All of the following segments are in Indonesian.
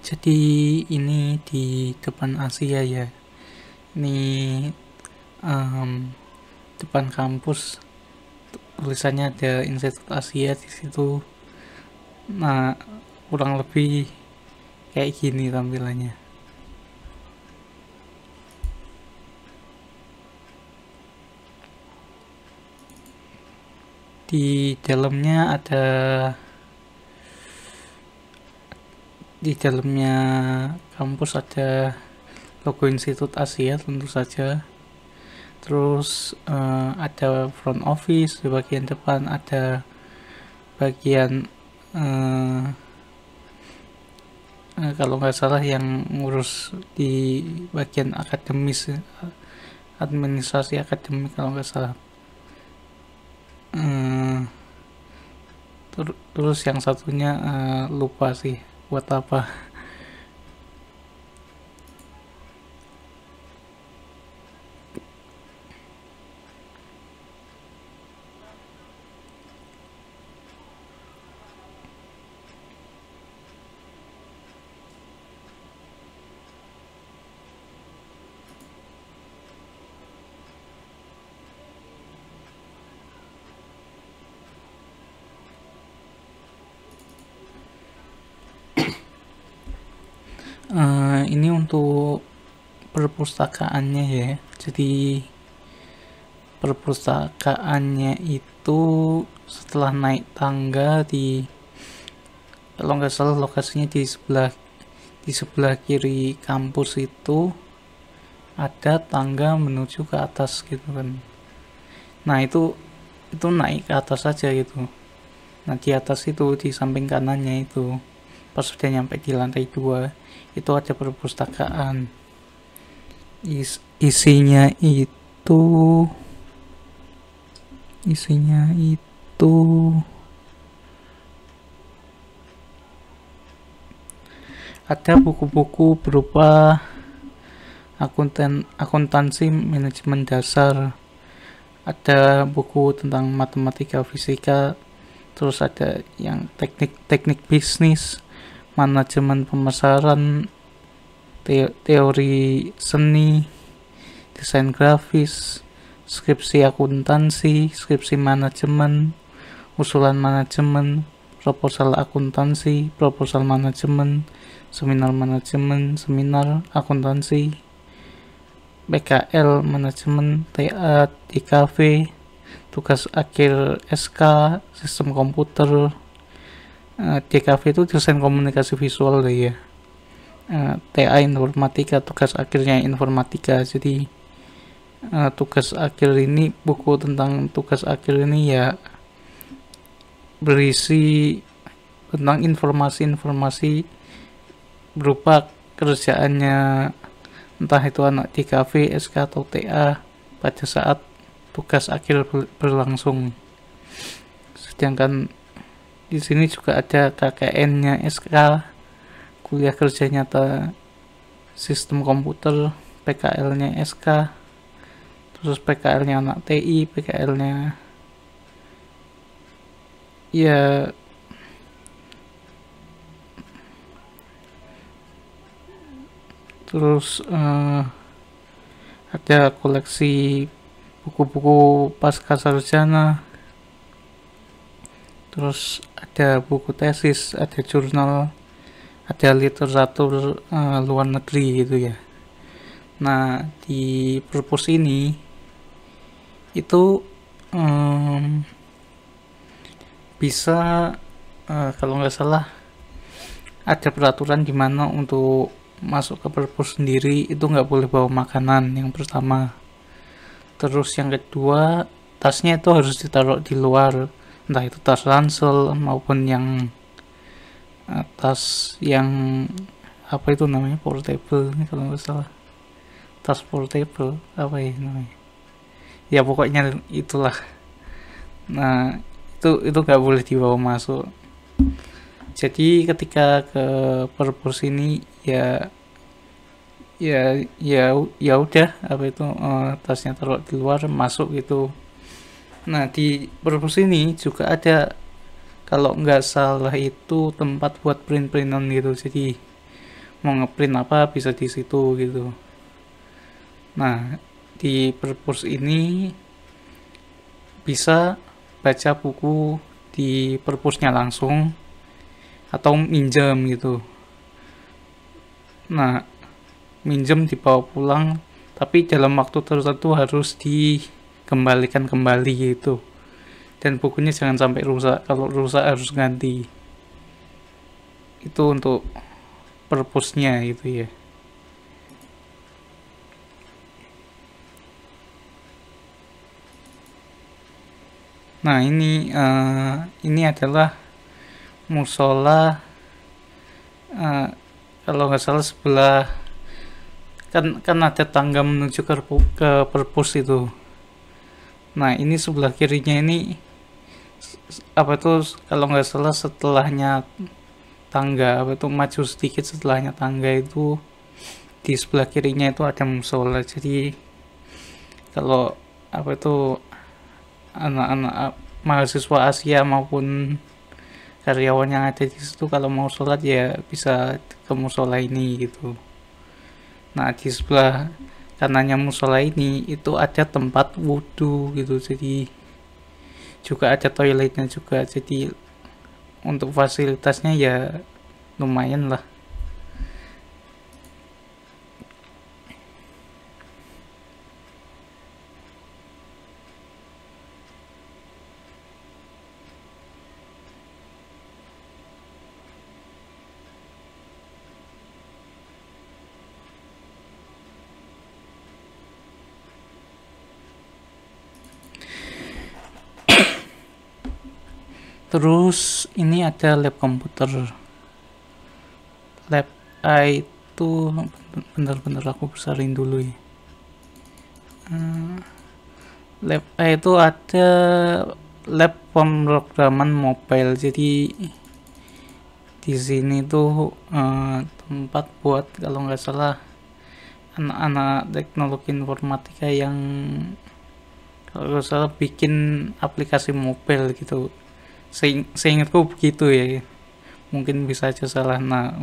Jadi ini di depan Asia ya. Ini depan kampus. Tulisannya ada Institut Asia di situ. Nah, kurang lebih kayak gini tampilannya. Di dalamnya ada di dalamnya kampus ada logo Institut Asia tentu saja. Terus ada front office di bagian depan, ada bagian kalau nggak salah yang ngurus di bagian akademis, administrasi akademik kalau nggak salah. Terus yang satunya lupa sih buat apa. Ini untuk perpustakaannya ya. Jadi perpustakaannya itu setelah naik tangga kalau nggak salah lokasinya di sebelah kiri kampus itu ada tangga menuju ke atas gitu kan. Nah itu naik ke atas saja gitu. Nah di atas itu di samping kanannya itu pas sudah nyampe di lantai 2 itu ada perpustakaan. Isinya itu ada buku-buku berupa akuntansi manajemen dasar, ada buku tentang matematika fisika, terus ada yang teknik bisnis, manajemen pemasaran, teori seni, desain grafis, skripsi akuntansi, skripsi manajemen, usulan manajemen, proposal akuntansi, proposal manajemen, seminar akuntansi, PKL manajemen, TA, DKV, tugas akhir SK, sistem komputer, DKV itu desain komunikasi visual ya. TA informatika, tugas akhirnya informatika. Jadi tugas akhir ini, buku tentang tugas akhir ini ya berisi tentang informasi-informasi berupa kerjaannya entah itu anak DKV, SK atau TA pada saat tugas akhir berlangsung. Sedangkan di sini juga ada KKN-nya SK, kuliah kerja nyata sistem komputer, PKL-nya SK, terus PKL-nya anak TI, PKL-nya ya terus ada koleksi buku-buku pasca sarjana, terus ada buku tesis, ada jurnal, ada literatur luar negeri gitu ya. Nah di perpus ini itu bisa kalau nggak salah ada peraturan di mana untuk masuk ke perpus sendiri itu nggak boleh bawa makanan, yang pertama. Terus yang kedua, tasnya itu harus ditaruh di luar, entah itu tas ransel maupun yang tas yang apa itu namanya, portable kalau nggak salah, tas portable apa ya namanya, ya pokoknya itulah. Nah itu nggak boleh dibawa masuk. Jadi ketika ke perpus ini ya ya ya udah apa itu tasnya taruh di luar, masuk gitu. Nah di perpus ini juga ada kalau nggak salah itu tempat buat print-printan gitu. Jadi mau ngeprint apa bisa di situ gitu. Nah, di perpus ini bisa baca buku di perpusnya langsung atau minjem gitu. Nah, minjem dibawa pulang, tapi dalam waktu tertentu harus dikembalikan kembali gitu. Dan bukunya jangan sampai rusak. Kalau rusak harus ganti. Itu untuk perpusnya gitu ya. Nah, ini adalah musola, kalau nggak salah sebelah, kan ada tangga menuju ke perpus itu. Nah, ini sebelah kirinya ini apa tuh, kalau nggak salah setelahnya tangga, apa tuh, maju sedikit setelahnya tangga itu di sebelah kirinya itu ada musola. Jadi kalau apa itu, anak-anak mahasiswa Asia maupun karyawan yang ada di situ kalau mau sholat ya bisa ke musola ini gitu. Nah, di sebelah kanannya musola ini itu ada tempat wudhu gitu, jadi juga ada toiletnya juga, jadi untuk fasilitasnya ya lumayan lah. Terus ini ada lab komputer. Lab A itu bentar-bentar aku besarin dulu ya. Lab A itu ada lab pemrograman mobile. Jadi di sini tuh tempat buat, kalau nggak salah, anak-anak teknologi informatika yang kalau nggak salah bikin aplikasi mobile gitu. Seingatku begitu ya, mungkin bisa aja salah. Nah,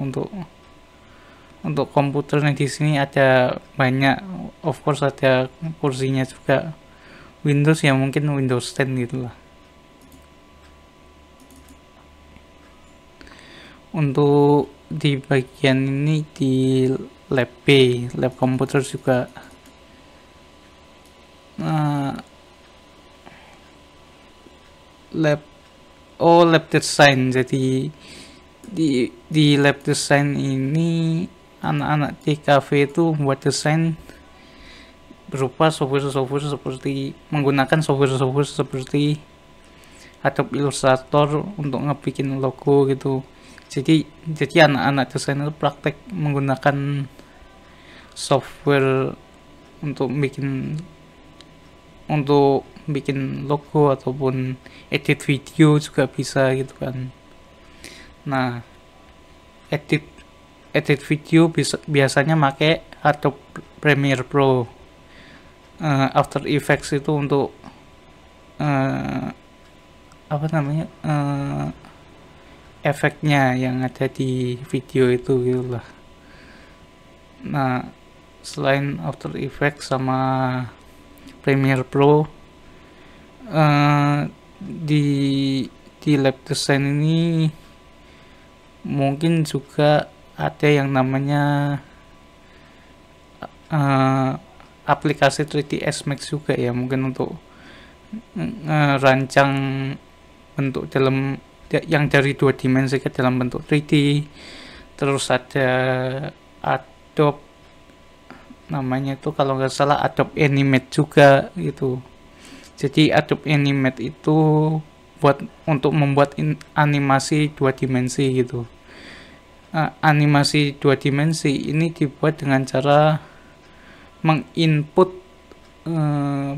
untuk komputernya di sini ada banyak, of course ada kursinya juga. Windows ya mungkin Windows 10 gitu lah. Untuk di bagian ini di lab B, lab komputer juga, lab lab design. Jadi di lab design ini anak-anak TKV itu buat desain berupa software seperti menggunakan software seperti Adobe Illustrator untuk ngebikin logo gitu. Jadi anak-anak desain itu praktek menggunakan software untuk bikin logo ataupun edit video juga bisa gitu kan. Nah, edit video biasanya pakai Adobe Premiere Pro. After Effects itu untuk apa namanya, efeknya yang ada di video itu gitu lah. Nah, selain After Effects sama Premiere Pro, di lab design ini mungkin juga ada yang namanya aplikasi 3ds Max juga ya, mungkin untuk rancang bentuk dalam yang dari 2 dimensi ke dalam bentuk 3D. Terus ada Adobe, namanya itu kalau nggak salah Adobe Animate juga gitu. Jadi Adobe Animate itu untuk membuat animasi 2 dimensi gitu. Animasi 2 dimensi ini dibuat dengan cara menginput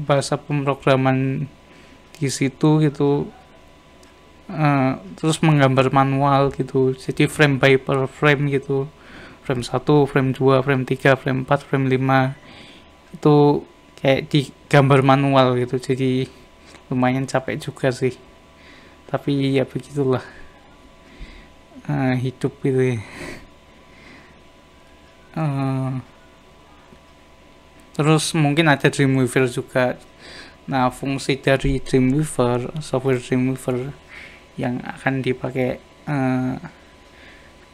bahasa pemrograman di situ gitu, terus menggambar manual gitu. Jadi frame by per frame gitu, frame 1, frame 2, frame 3, frame 4, frame 5 itu kayak digambar manual gitu. Jadi lumayan capek juga sih, tapi ya begitulah hidup gitu ya. Eh, terus mungkin ada Dreamweaver juga. Nah, fungsi dari Dreamweaver, software Dreamweaver yang akan dipakai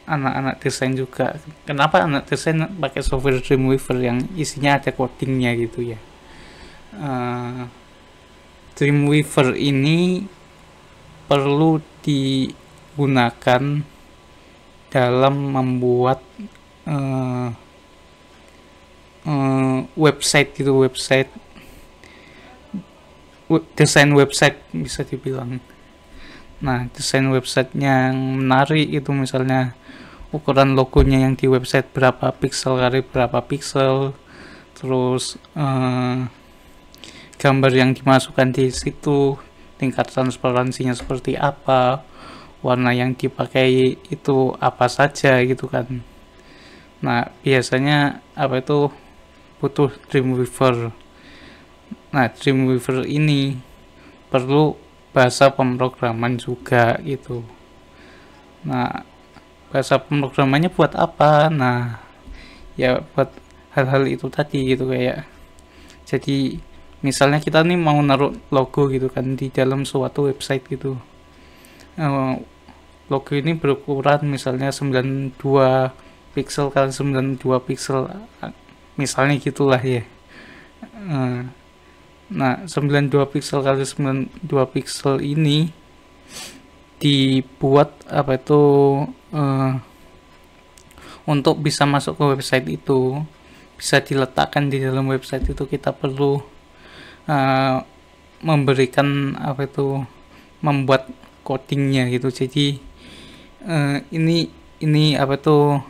anak-anak desain juga. Kenapa anak desain pakai software Dreamweaver yang isinya ada codingnya gitu ya? Dreamweaver ini perlu digunakan dalam membuat uh, website gitu, desain website bisa dibilang. Nah, desain website yang menarik itu misalnya ukuran logonya yang di website berapa pixel kali berapa pixel, terus gambar yang dimasukkan di situ tingkat transparansinya seperti apa, warna yang dipakai itu apa saja gitu kan. Nah, biasanya apa itu butuh Dreamweaver. Nah, Dreamweaver ini perlu bahasa pemrograman juga gitu. Nah, bahasa pemrogramannya buat apa? Nah, ya buat hal-hal itu tadi gitu, kayak jadi misalnya kita nih mau naruh logo gitu kan di dalam suatu website gitu. Logo ini berukuran misalnya 92 pixel kali 92 pixel, misalnya gitulah ya. Nah, 92 pixel kali 92 pixel ini dibuat apa itu untuk bisa masuk ke website itu, bisa diletakkan di dalam website itu, kita perlu memberikan apa itu, membuat codingnya gitu. Jadi ini apa tuh,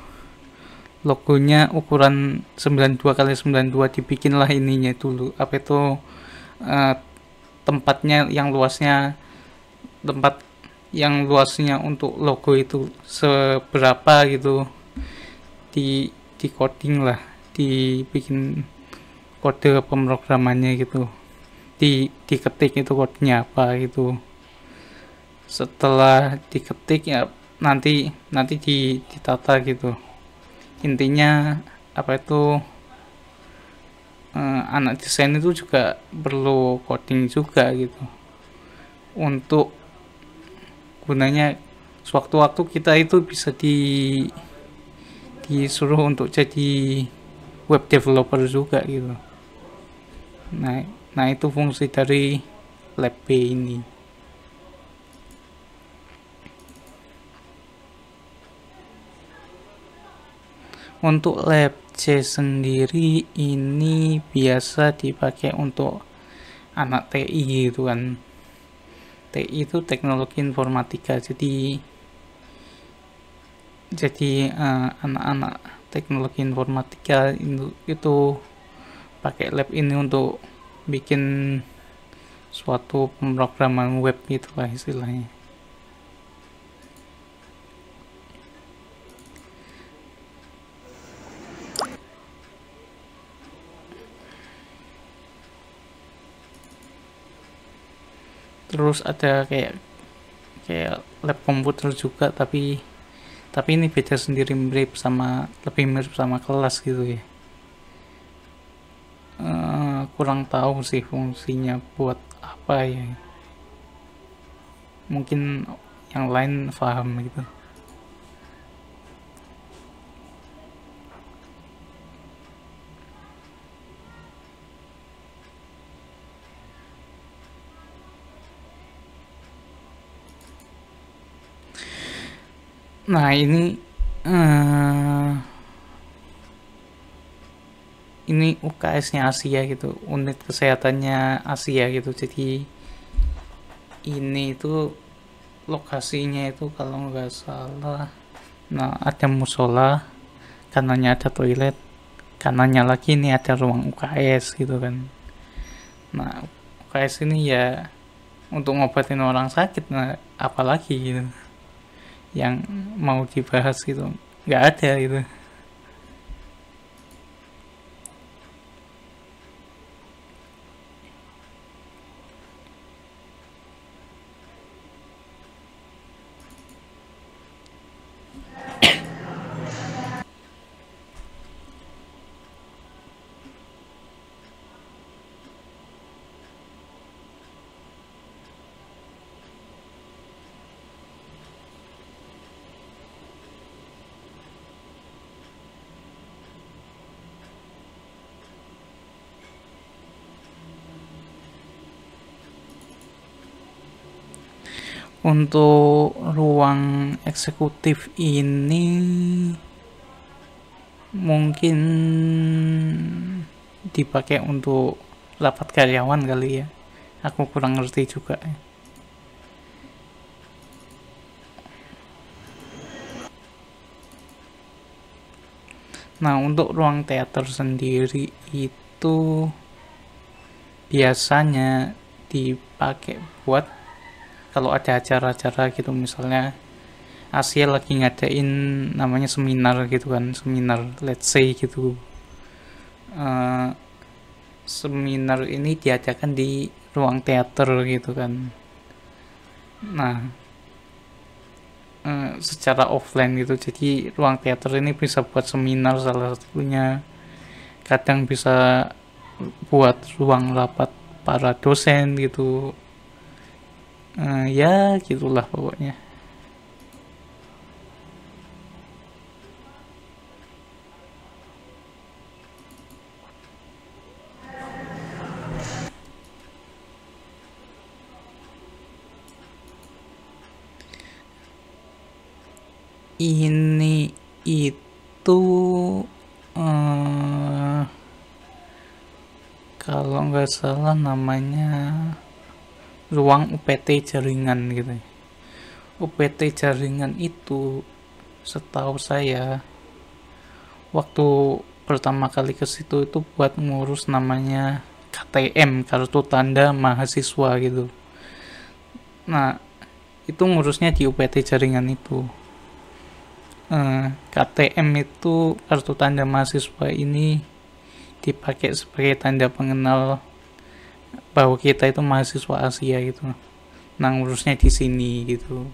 logonya ukuran 92 kali 92, dibikinlah ininya dulu apa itu, tempatnya yang luasnya, tempat yang luasnya untuk logo itu seberapa gitu, di coding lah, dibikin kode pemrogramannya gitu, diketik itu kodenya apa gitu. Setelah diketik ya nanti ditata gitu. Intinya apa itu, anak desain itu juga perlu coding juga gitu, untuk gunanya sewaktu-waktu kita itu bisa disuruh untuk jadi web developer juga gitu. Nah itu fungsi dari lab B ini. Untuk lab C sendiri ini biasa dipakai untuk anak TI gitu kan. TI itu teknologi informatika, jadi anak-anak teknologi informatika itu pakai lab ini untuk bikin suatu pemrograman web gitulah istilahnya. Terus ada kayak lab komputer juga, tapi ini beda sendiri, lebih mirip sama kelas gitu ya. Kurang tahu sih fungsinya buat apa ya, mungkin yang lain paham gitu. Nah ini UKS-nya Asia gitu, unit kesehatannya Asia gitu. Jadi ini itu lokasinya itu kalau nggak salah, nah ada musola, kanannya ada toilet, kanannya lagi ini ada ruang UKS gitu kan. Nah UKS ini ya untuk ngobatin orang sakit, nah apalagi gitu yang mau dibahas gitu, nggak ada gitu. Untuk ruang eksekutif ini mungkin dipakai untuk rapat karyawan kali ya. Aku kurang ngerti juga ya. Nah, untuk ruang teater sendiri itu biasanya dipakai buat kalau ada acara-acara gitu, misalnya Asia lagi ngadain namanya seminar gitu kan, seminar let's say gitu. Eh, Seminar ini diadakan di ruang teater gitu kan. Nah, secara offline gitu, jadi ruang teater ini bisa buat seminar salah satunya, kadang bisa buat ruang rapat para dosen gitu. Ya gitulah pokoknya. Ini itu eh, kalau nggak salah namanya ruang UPT jaringan gitu. UPT jaringan itu setahu saya waktu pertama kali ke situ itu buat ngurus namanya KTM, kartu tanda mahasiswa gitu. Nah, itu ngurusnya di UPT jaringan itu. KTM itu kartu tanda mahasiswa ini dipakai sebagai tanda pengenal bahwa kita itu mahasiswa Asia gitu. Nah, ngurusnya di sini gitu.